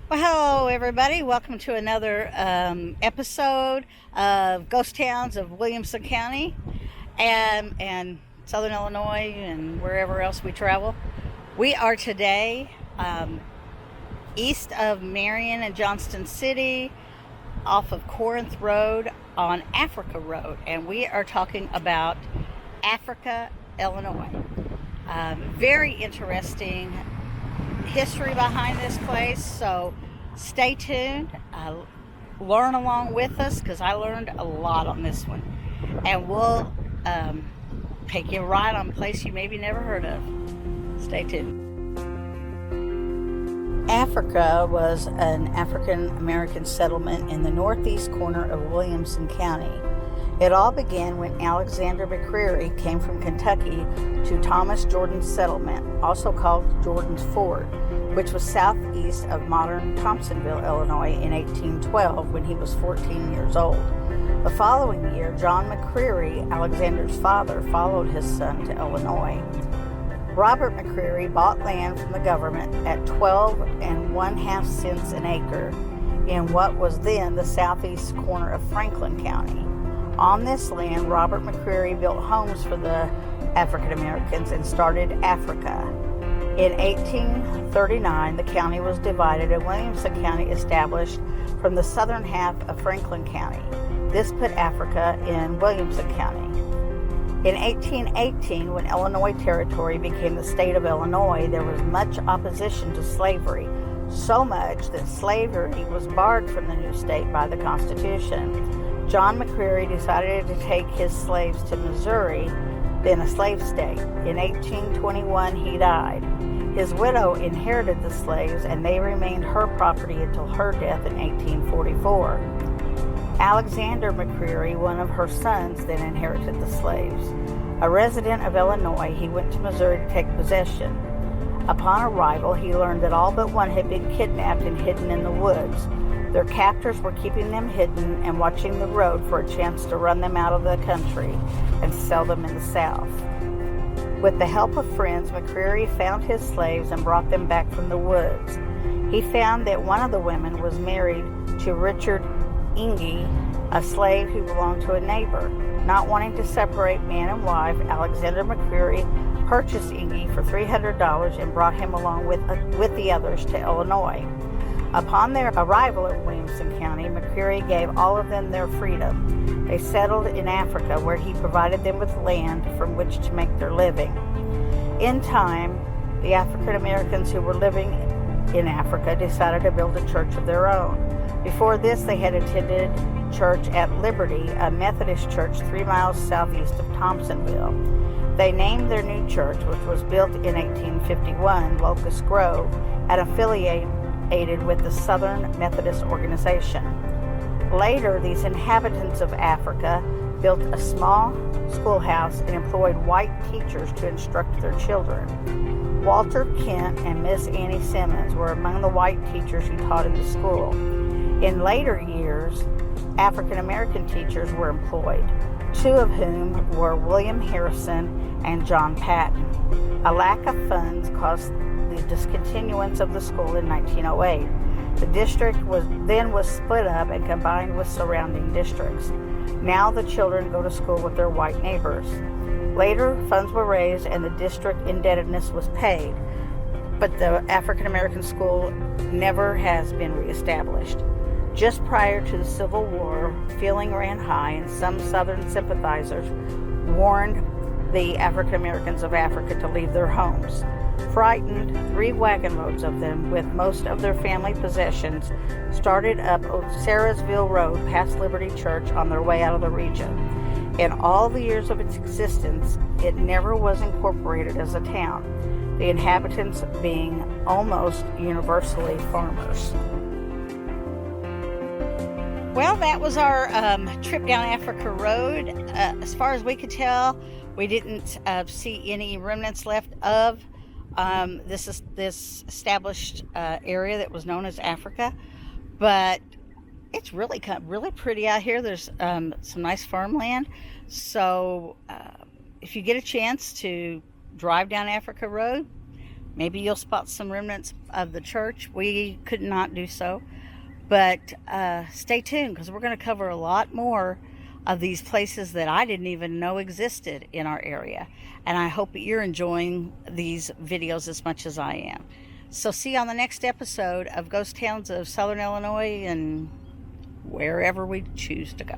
Well, hello, everybody. Welcome to another episode of Ghost Towns of Williamson County and Southern Illinois and wherever else we travel. We are today east of Marion and Johnston City, off of Corinth Road on Africa Road, and we are talking about Africa, Illinois. Very interesting history behind this place, so stay tuned. Learn along with us because I learned a lot on this one, and we'll take you right on a place you maybe never heard of. Stay tuned. Africa was an African American settlement in the northeast corner of Williamson County. It all began when Alexander McCreary came from Kentucky to Thomas Jordan's settlement, also called Jordan's Ford, which was southeast of modern Thompsonville, Illinois, in 1812 when he was 14 years old. The following year, John McCreary, Alexander's father, followed his son to Illinois. Robert McCreary bought land from the government at 12 and 1/2 cents an acre in what was then the southeast corner of Franklin County. On this land, Robert McCreary built homes for the African Americans and started Africa. In 1839, the county was divided and Williamson County established from the southern half of Franklin County. This put Africa in Williamson County. In 1818, when Illinois Territory became the state of Illinois, there was much opposition to slavery, so much that slavery was barred from the new state by the Constitution. John McCreary decided to take his slaves to Missouri, then a slave state. In 1821, he died. His widow inherited the slaves, and they remained her property until her death in 1844. Alexander McCreary, one of her sons, then inherited the slaves. A resident of Illinois, he went to Missouri to take possession. Upon arrival, he learned that all but one had been kidnapped and hidden in the woods. Their captors were keeping them hidden and watching the road for a chance to run them out of the country and sell them in the South. With the help of friends, McCreary found his slaves and brought them back from the woods. He found that one of the women was married to Richard Inge, a slave who belonged to a neighbor. Not wanting to separate man and wife, Alexander McCreary purchased Inge for $300 and brought him along with the others to Illinois. Upon their arrival at Williamson County, McCreary gave all of them their freedom. They settled in Africa, where he provided them with land from which to make their living. In time, the African Americans who were living in Africa decided to build a church of their own. Before this, they had attended church at Liberty, a Methodist church 3 miles southeast of Thompsonville. They named their new church, which was built in 1851, Locust Grove, and affiliated with the Southern Methodist Organization. Later, these inhabitants of Africa built a small schoolhouse and employed white teachers to instruct their children. Walter Kent and Miss Annie Simmons were among the white teachers who taught in the school. In later years, African American teachers were employed, 2 of whom were William Harrison and John Patton. A lack of funds caused the discontinuance of the school in 1908. The district was split up and combined with surrounding districts. Now the children go to school with their white neighbors. Later, funds were raised and the district indebtedness was paid, but the African American school never has been reestablished. Just prior to the Civil War, feeling ran high, and some Southern sympathizers warned the African Americans of Africa to leave their homes. Frightened, 3 wagon loads of them, with most of their family possessions, started up Sarahsville Road past Liberty Church on their way out of the region. In all the years of its existence, it never was incorporated as a town, the inhabitants being almost universally farmers. Well, that was our trip down Africa Road. As far as we could tell, we didn't see any remnants left of this established area that was known as Africa, but it's really pretty out here. There's some nice farmland, so if you get a chance to drive down Africa Road, Maybe you'll spot some remnants of the church. We could not do so. But stay tuned, because we're going to cover a lot more of these places that I didn't even know existed in our area. And I hope that you're enjoying these videos as much as I am. So see you on the next episode of Ghost Towns of Southern Illinois and wherever we choose to go.